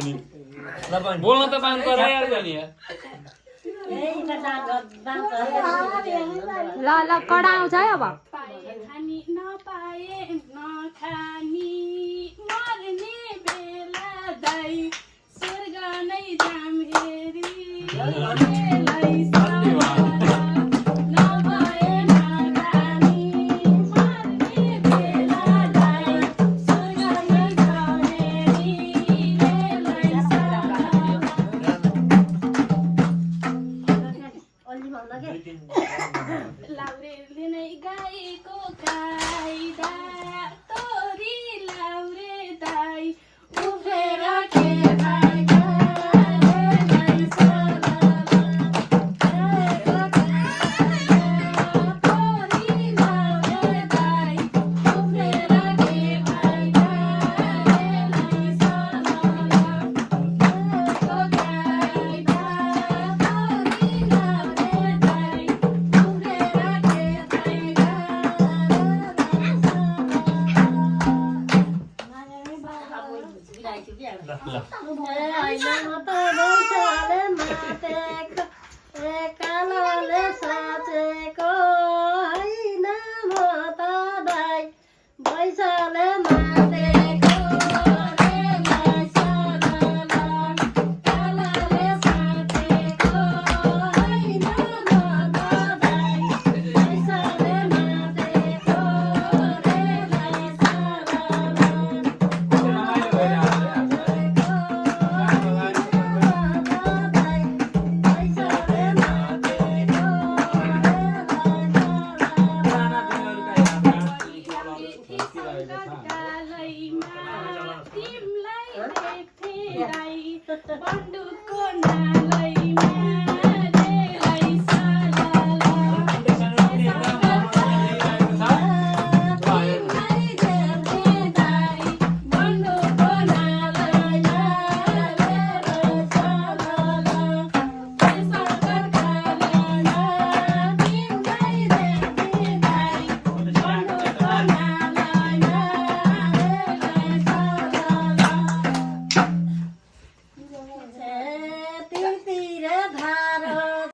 पनि बोल्न त बान कर यार पनि यार ल ल कडा आउँछ है अब खानी नपाए नखानी मर्ने बेला दाइ स्वर्ग नै जाम हेरी लाउरेले नै गाएको काइदा तोरी लाउरे दाइ उफ्रेर के भाग्यो रे सोला तोरी लाउरे दाइ उफ्रेर के भाग्यो रे सोला